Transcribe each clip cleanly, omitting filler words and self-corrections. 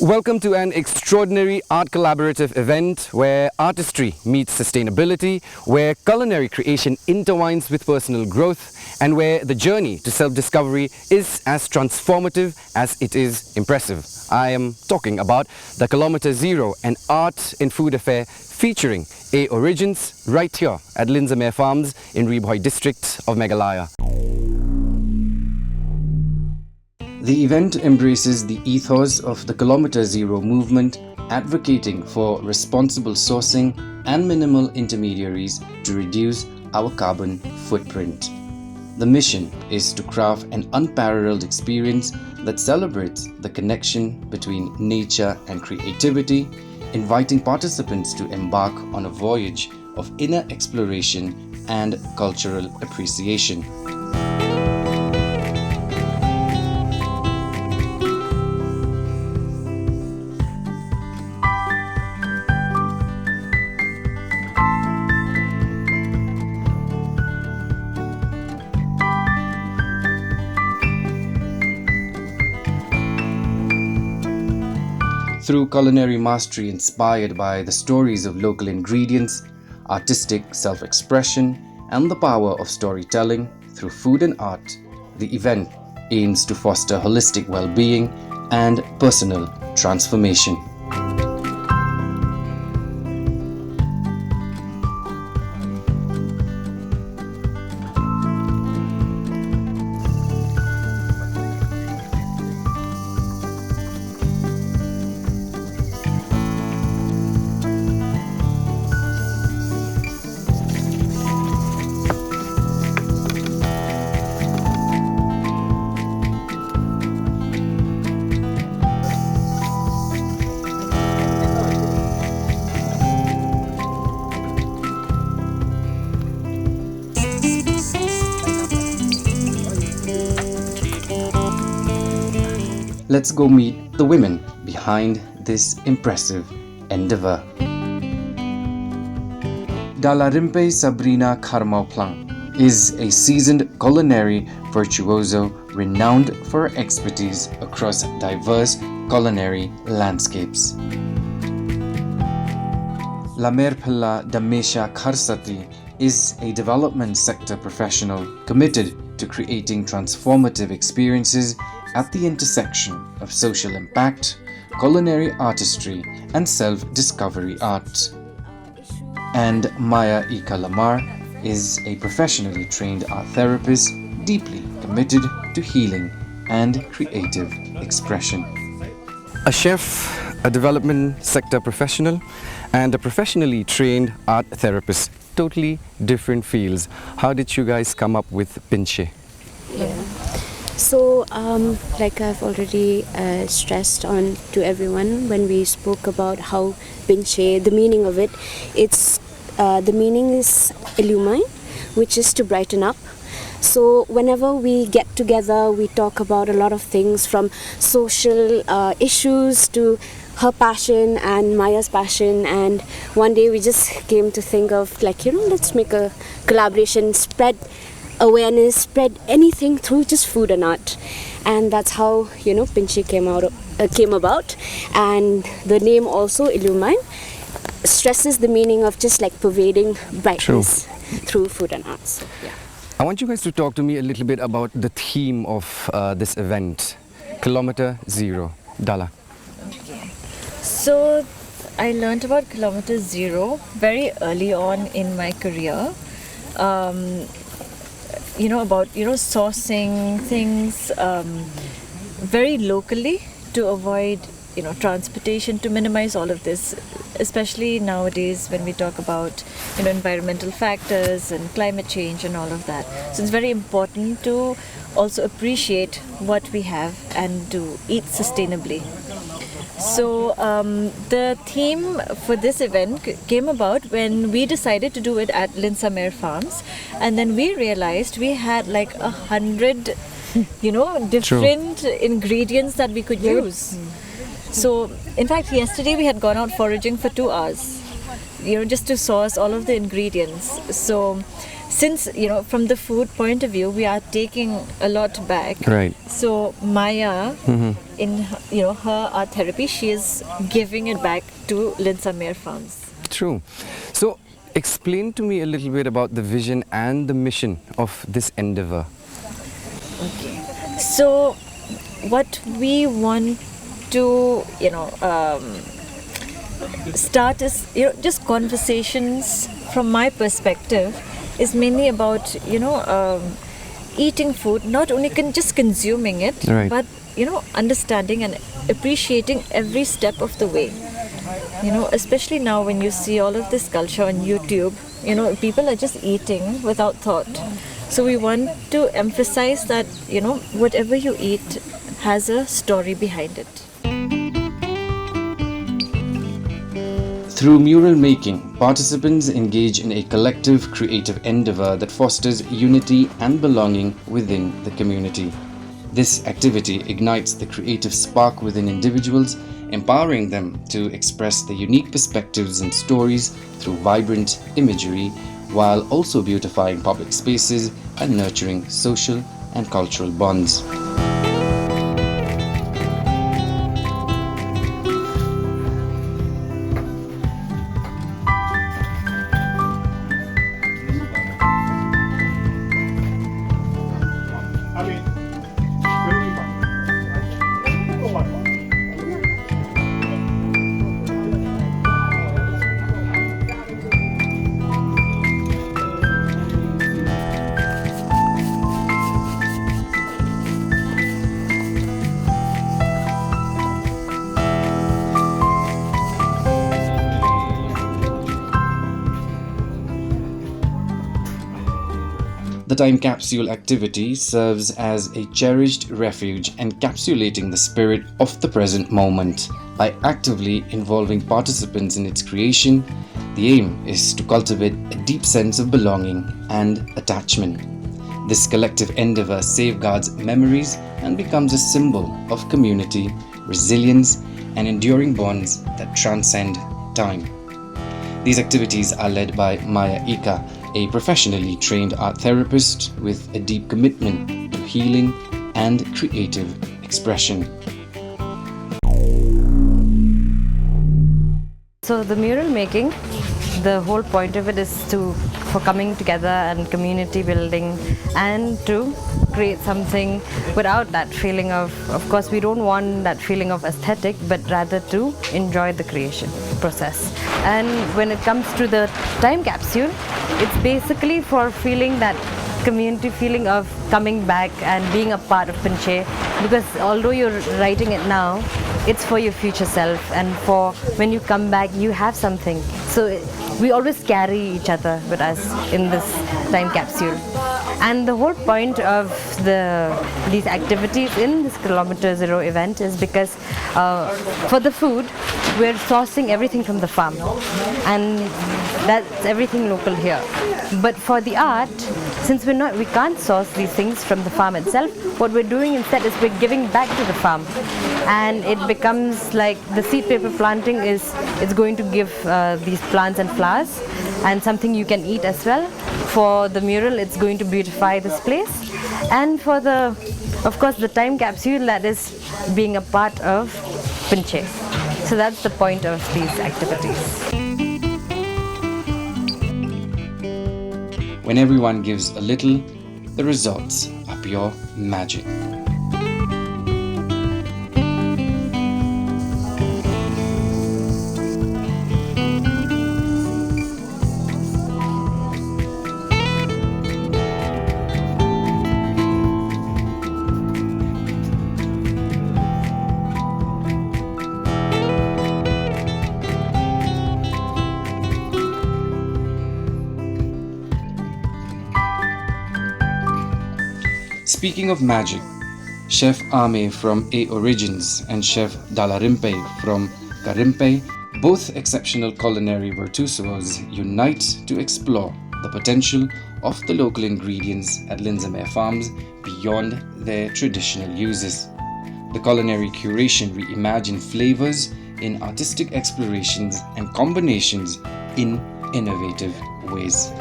Welcome to an extraordinary art collaborative event where artistry meets sustainability, where culinary creation intertwines with personal growth, and where the journey to self-discovery is as transformative as it is impressive. I am talking about the Kilometre Zero, an art in food affair featuring A Origins right here at Linsamere Farms in Ribhoi district of Meghalaya. The event embraces the ethos of the Kilometre Zero movement, advocating for responsible sourcing and minimal intermediaries to reduce our carbon footprint. The mission is to craft an unparalleled experience that celebrates the connection between nature and creativity, inviting participants to embark on a voyage of inner exploration and cultural appreciation. Through culinary mastery inspired by the stories of local ingredients, artistic self-expression, and the power of storytelling through food and art, the event aims to foster holistic well-being and personal transformation. Let's go meet the women behind this impressive endeavor. Dalarimpe Sabrina Karmauplang is a seasoned culinary virtuoso renowned for her expertise across diverse culinary landscapes. Lamerphalla Damesha Kharsati is a development sector professional committed to creating transformative experiences at the intersection of social impact, culinary artistry, and self-discovery art. And Maya Ika Lamar is a professionally trained art therapist deeply committed to healing and creative expression. A chef, a development sector professional, and a professionally trained art therapist. Totally different fields. How did you guys come up with Pinche? So, like I've already stressed on to everyone when we spoke about how Pinche, the meaning of it, the meaning is illumine, which is to brighten up. So whenever we get together, we talk about a lot of things from social issues to her passion and Maya's passion, and one day we just came to think of let's make a collaboration, spread awareness, spread anything through just food and art. And that's how Pinche came about. And the name also, Illumine, stresses the meaning of just pervading brightness through food and art. So, yeah. I want you guys to talk to me a little bit about the theme of this event, Kilometre Zero. Dala. So I learned about Kilometre Zero very early on in my career. About sourcing things very locally to avoid transportation, to minimize all of this, especially nowadays when we talk about environmental factors and climate change and all of that. So it's very important to also appreciate what we have and to eat sustainably. So the theme for this event came about when we decided to do it at Linsamere Farms, and then we realized we had 100 different ingredients that we could use. So in fact, yesterday we had gone out foraging for 2 hours, just to source all of the ingredients. So since from the food point of view we are taking a lot back, Right. so Maya in her art therapy, she is giving it back to Linsamere Farms. True. So, explain to me a little bit about the vision and the mission of this endeavor. So what we want to start is just conversations. From my perspective, is mainly about eating food, not only just consuming it, Right. but understanding and appreciating every step of the way. Especially now when you see all of this culture on YouTube, people are just eating without thought. So we want to emphasize that whatever you eat has a story behind it. Through mural making, participants engage in a collective creative endeavor that fosters unity and belonging within the community. This activity ignites the creative spark within individuals, empowering them to express their unique perspectives and stories through vibrant imagery, while also beautifying public spaces and nurturing social and cultural bonds. The time capsule activity serves as a cherished refuge encapsulating the spirit of the present moment. By actively involving participants in its creation, the aim is to cultivate a deep sense of belonging and attachment. This collective endeavor safeguards memories and becomes a symbol of community, resilience, and enduring bonds that transcend time. These activities are led by Maya Ika, a professionally trained art therapist with a deep commitment to healing and creative expression. So the mural making, the whole point of it is for coming together and community building, and to create something without that feeling of course we don't want that feeling of aesthetic, but rather to enjoy the creation process. And when it comes to the time capsule, it's basically for feeling that community feeling of coming back and being a part of Pinche, because although you're writing it now, it's for your future self, and for when you come back you have something. So we always carry each other with us in this time capsule. And the whole point of these activities in this Kilometre Zero event is because for the food we're sourcing everything from the farm, and that's everything local here. But for the art, since we can't source these things from the farm itself, what we're doing instead is we're giving back to the farm, and it becomes like the seed paper planting it's going to give these plants and flowers and something you can eat as well. For the mural, it's going to beautify this place, and for of course the time capsule, that is being a part of Pinche. So that's the point of these activities. When everyone gives a little, the results are pure magic. Speaking of magic, Chef Ame from A Origins and Chef Dalarimpe from Karimpe, both exceptional culinary virtuosos, unite to explore the potential of the local ingredients at Linsamere Farms beyond their traditional uses. The culinary curation reimagine flavors in artistic explorations and combinations in innovative ways.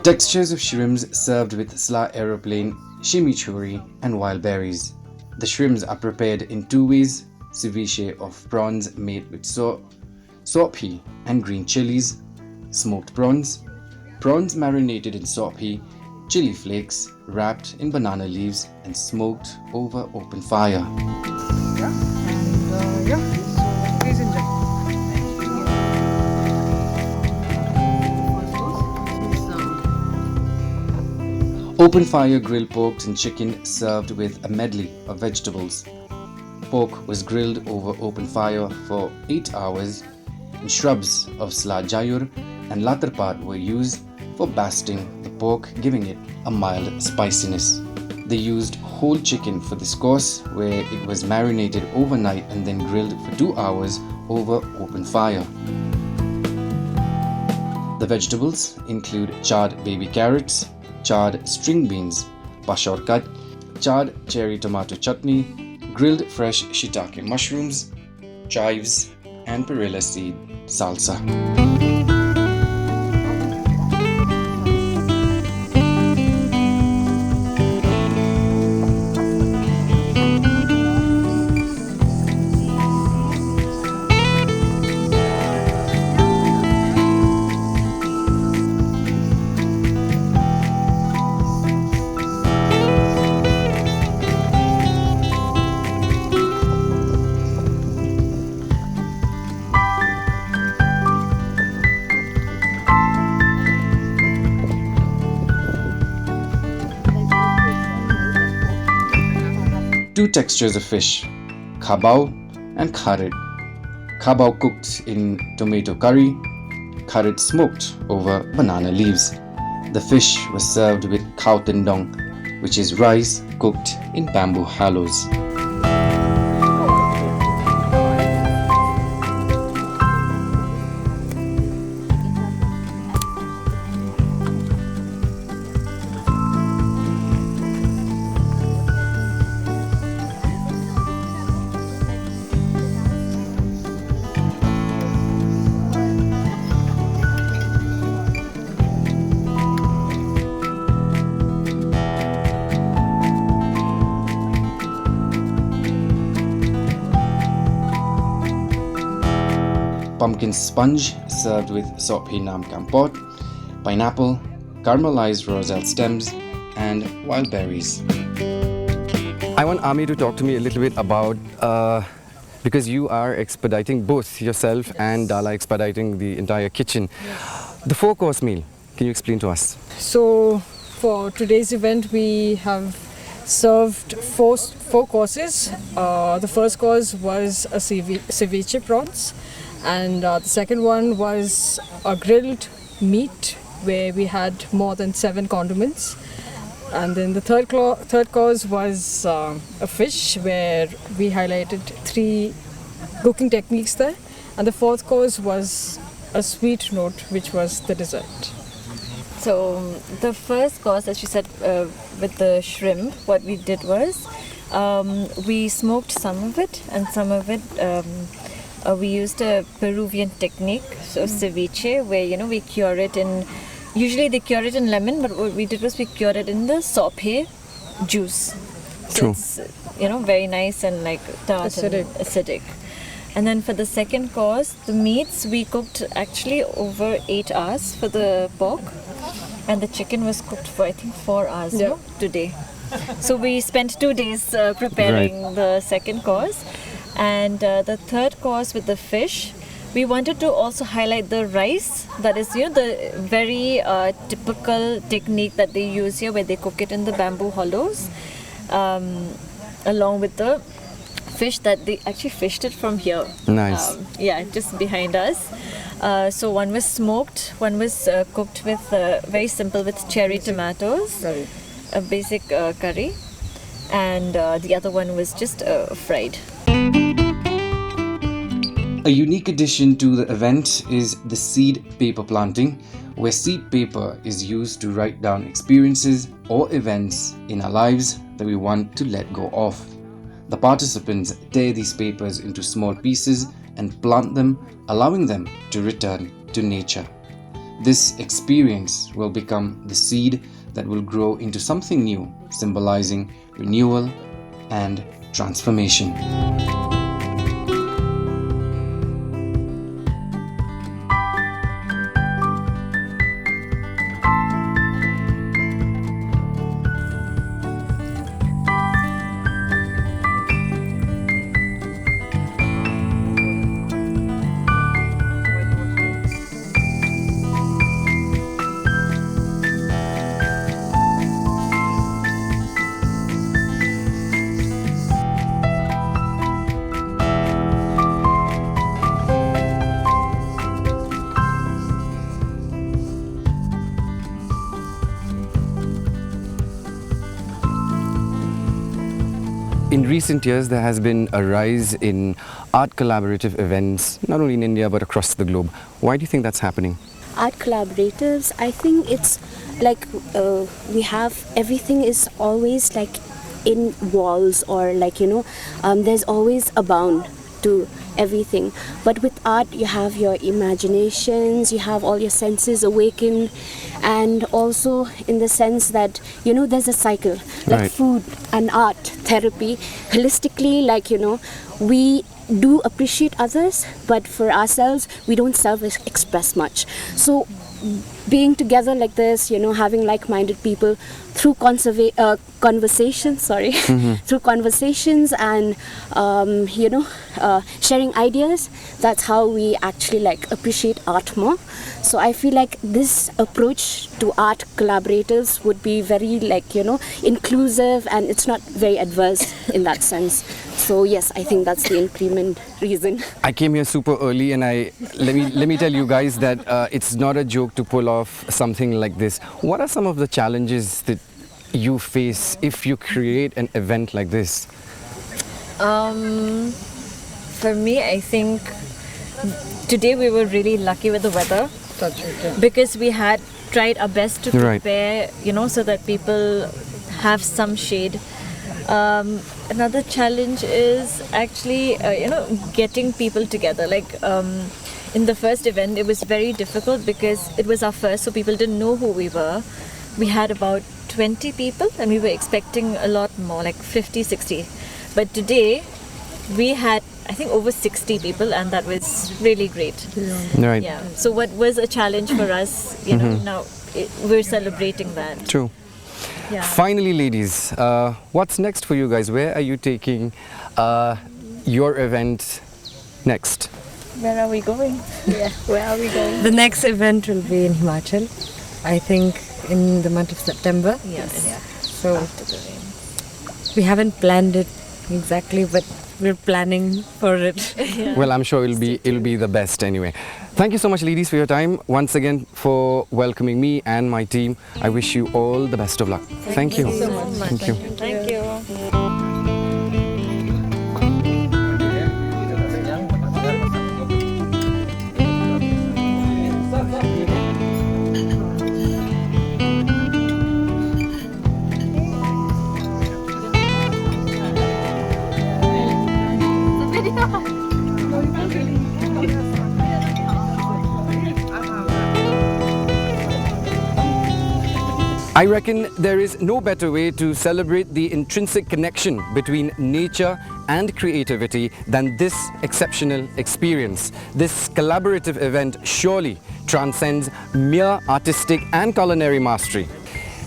Textures of shrimps served with sla aeroplane, chimichurri and wild berries. The shrimps are prepared in two ways: ceviche of prawns made with sophi and green chilies, smoked prawns, prawns marinated in sophi, chili flakes wrapped in banana leaves and smoked over open fire. Please enjoy. Open fire grilled pork and chicken served with a medley of vegetables. Pork was grilled over open fire for 8 hours, and shrubs of sla jayur and latarpat were used for basting the pork, giving it a mild spiciness. They used whole chicken for this course, where it was marinated overnight and then grilled for 2 hours over open fire. The vegetables include charred baby carrots, charred string beans, pashorkat, charred cherry tomato chutney, grilled fresh shiitake mushrooms, chives, and perilla seed salsa. Two textures of fish, khabao and kharid. Khabao cooked in tomato curry, kharid smoked over banana leaves. The fish was served with khao tendong, which is rice cooked in bamboo hollows. Pumpkin sponge served with sophi nam kampot, pineapple, caramelized roselle stems, and wild berries. I want Ami to talk to me a little bit about, because you are expediting both yourself and Dala expediting the entire kitchen. The 4-course meal, can you explain to us? So for today's event, we have served four courses. The first course was a ceviche prawns, and the second one was a grilled meat where we had more than 7 condiments. And then the third course was a fish where we highlighted 3 cooking techniques there. And the fourth course was a sweet note, which was the dessert. So the first course, as you said, with the shrimp, what we did was we smoked some of it, and some of it we used a Peruvian technique, so ceviche, where we cure it in. Usually they cure it in lemon, but what we did was we cured it in the sophe juice. So True. it's very nice and like tart and acidic. And then for the second course, the meats we cooked actually over 8 hours for the pork, and the chicken was cooked for I think 4 hours today. So we spent 2 days preparing the second course, and the third course with the fish, we wanted to also highlight the rice. That is, the very typical technique that they use here, where they cook it in the bamboo hollows, along with the fish that they actually fished it from here. Nice. Just behind us. So one was smoked, one was cooked with very simple with cherry tomatoes, a basic curry, and the other one was just fried. A unique addition to the event is the seed paper planting, where seed paper is used to write down experiences or events in our lives that we want to let go of. The participants tear these papers into small pieces and plant them, allowing them to return to nature. this experience will become the seed that will grow into something new, symbolizing renewal and transformation. In recent years, there has been a rise in art collaborative events, not only in India but across the globe. Why do you think that's happening? Art collaboratives, I think it's like we have everything is always like in walls, or like there's always a bound to everything. But with art, you have your imaginations, you have all your senses awakened, and also in the sense that there's a cycle, like Right. food and art therapy holistically, like we do appreciate others, but for ourselves we don't self-express much. So being together like this, having like-minded people through conversations, through conversations and sharing ideas, that's how we actually like appreciate art more. So I feel like this approach to art collaborators would be very like inclusive, and it's not very adverse in that sense. So yes, I think that's the increment reason. I came here super early, and let me tell you guys that it's not a joke to pull off something like this. What are some of the challenges that you face if you create an event like this? For me, I think today we were really lucky with the weather, because we had tried our best to Right. prepare, so that people have some shade. Another challenge is actually, getting people together. Like in the first event, it was very difficult because it was our first, so people didn't know who we were. We had about 20 people and we were expecting a lot more, like 50, 60. But today, we had, I think, over 60 people, and that was really great. Right. Yeah. So what was a challenge for us, now we're celebrating that. True. Yeah. Finally, ladies, what's next for you guys? Where are you taking your event next? Where are we going? Yeah. Where are we going? The next event will be in Himachal, I think in the month of September. Yes. Yeah. So After the rain. we haven't planned it exactly, but we're planning for it. Well, I'm sure it'll be the best anyway. Thank you so much, ladies, for your time. Once again, for welcoming me and my team. I wish you all the best of luck. Thank you. so much. Thank you. Thank you. I reckon there is no better way to celebrate the intrinsic connection between nature and creativity than this exceptional experience. This collaborative event surely transcends mere artistic and culinary mastery.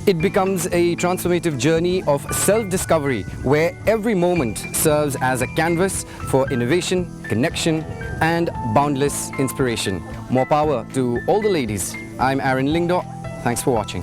It becomes a transformative journey of self-discovery where every moment serves as a canvas for innovation, connection, and boundless inspiration. More power to all the ladies. I'm Aaron Lingdo. Thanks for watching.